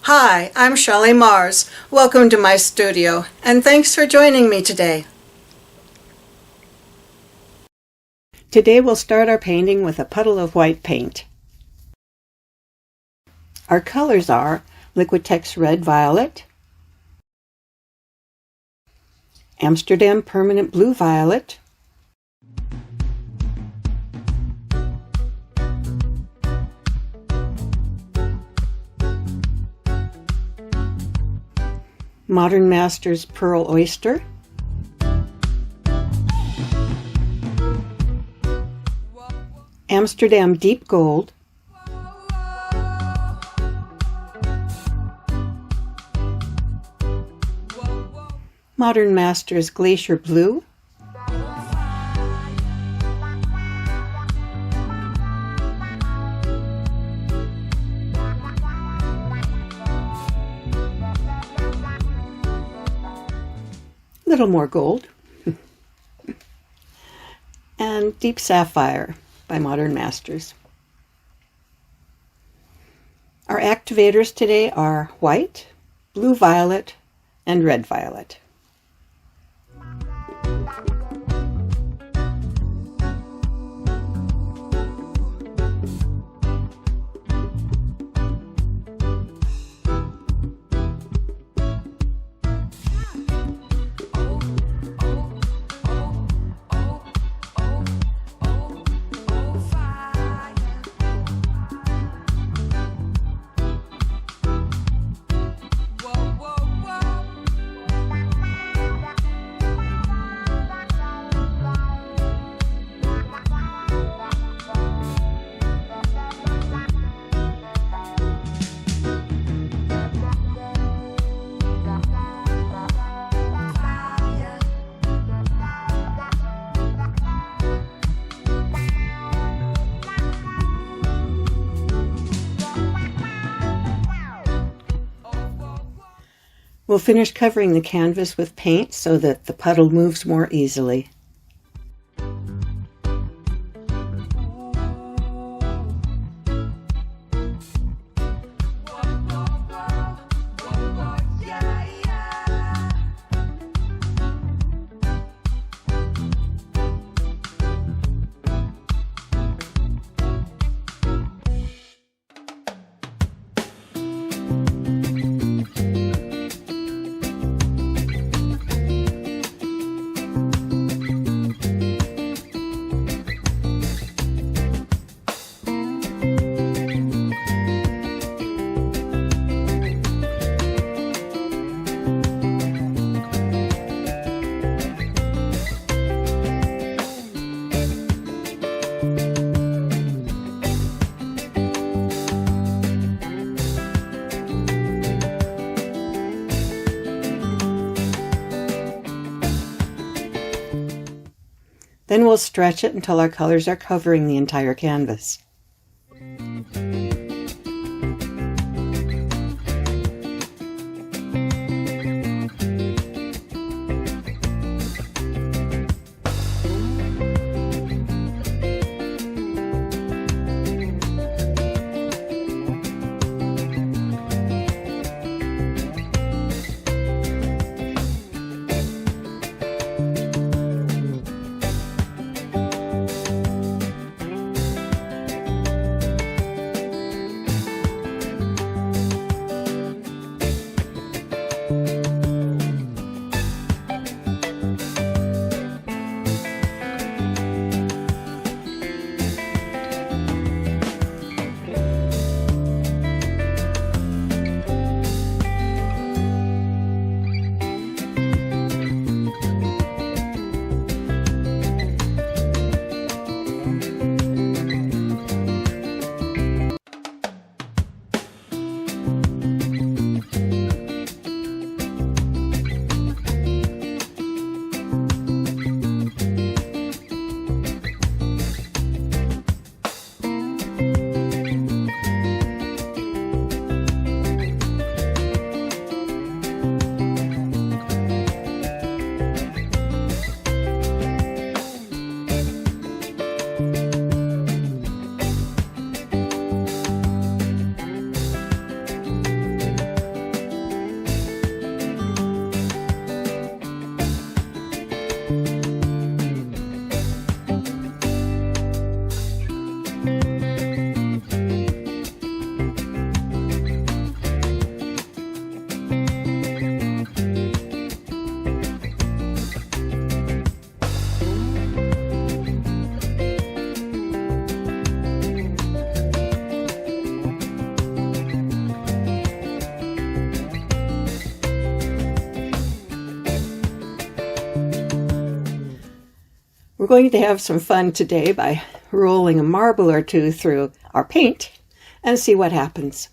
Hi, I'm Shelley Mars. Welcome to my studio, and thanks for joining me today. Today we'll start our painting with a puddle of white paint. Our colors are Liquitex Red Violet, Amsterdam Permanent Blue Violet, Modern Masters Pearl Oyster, Amsterdam Deep Gold, Modern Masters Glacier Blue, little more gold, and Deep Sapphire by Modern Masters. Our activators today are white, blue violet, and red violet. We'll finish covering the canvas with paint so that the puddle moves more easily. Then we'll stretch it until our colors are covering the entire canvas. We're going to have some fun today by rolling a marble or two through our paint and see what happens.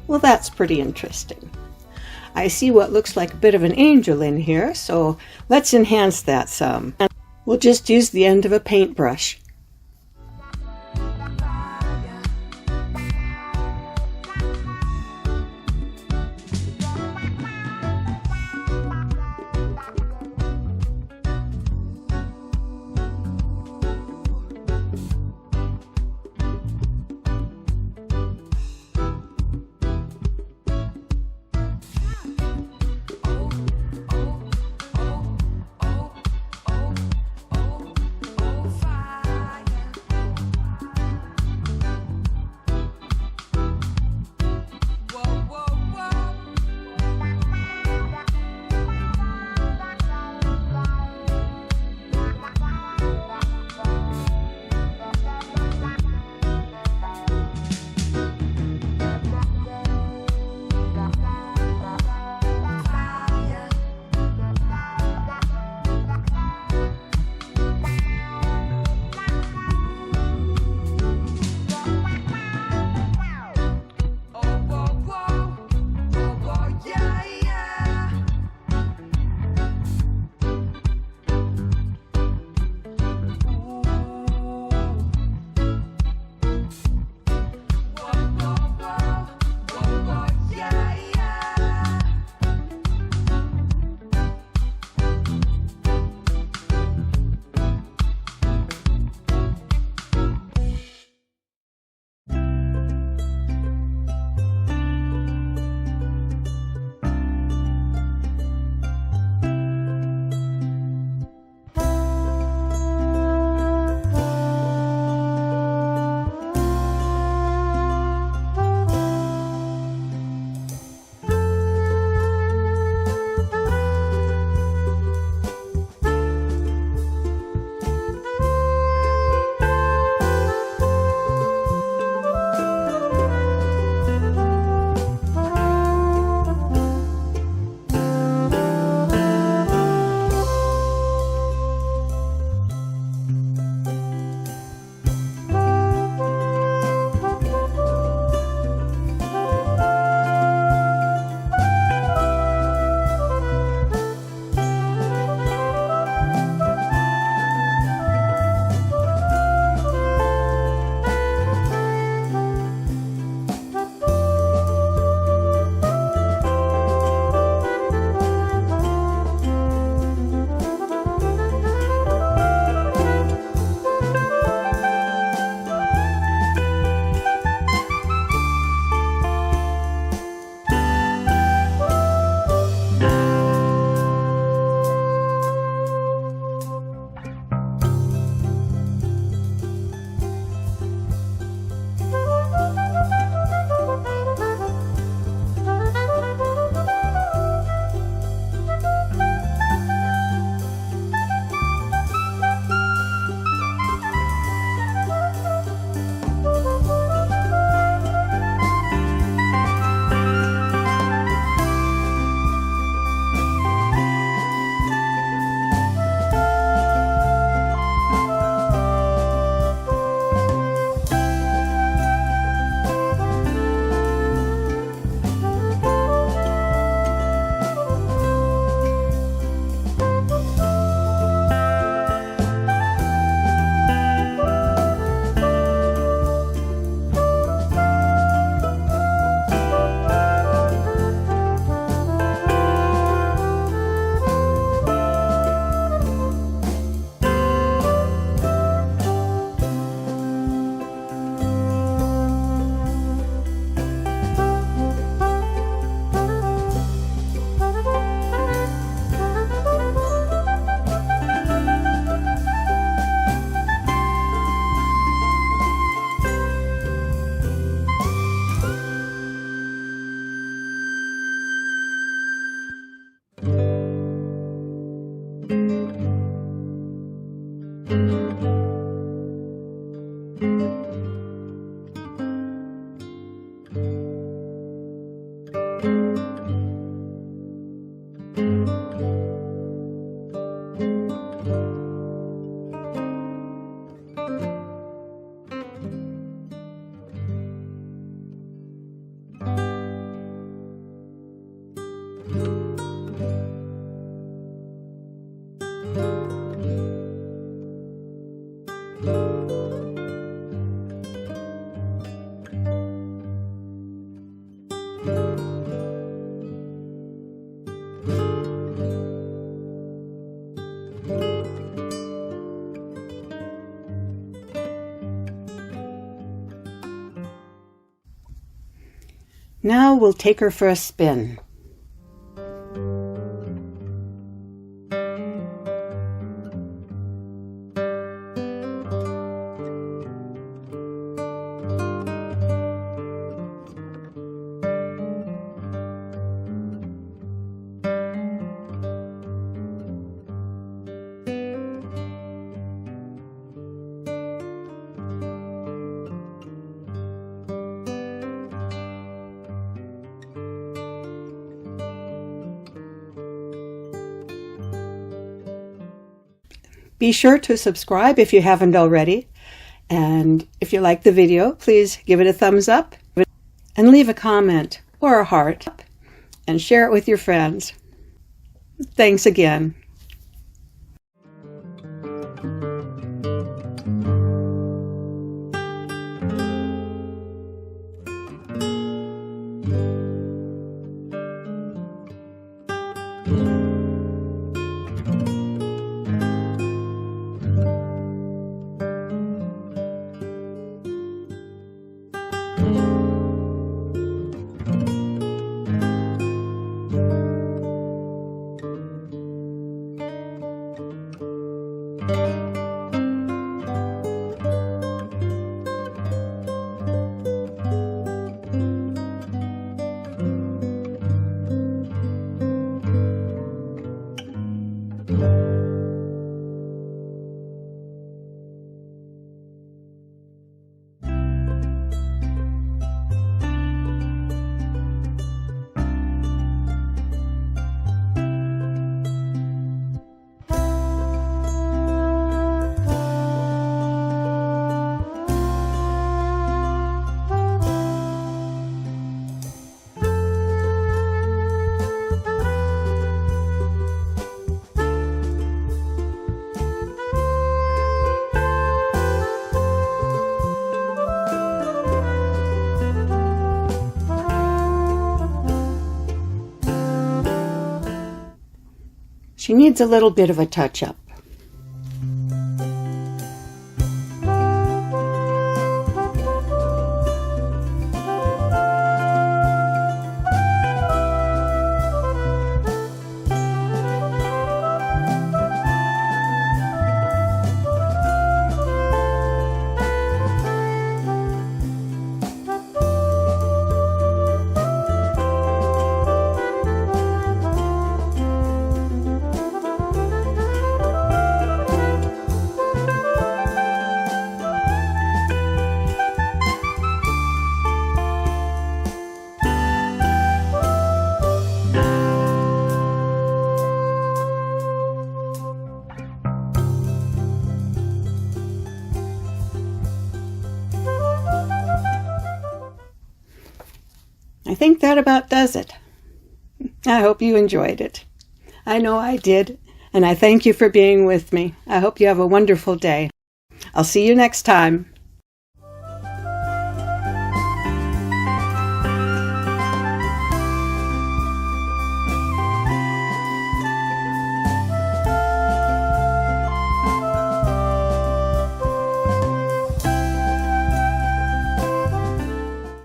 Well, that's pretty interesting. I see what looks like a bit of an angel in here, so let's enhance that some. We'll just use the end of a paintbrush. Now we'll take her for a spin. Be sure to subscribe if you haven't already, and if you like the video, please give it a thumbs up and leave a comment or a heart and share it with your friends. Thanks again. She needs a little bit of a touch-up. I think that about does it. I hope you enjoyed it. I know I did, and I thank you for being with me. I hope you have a wonderful day. I'll see you next time.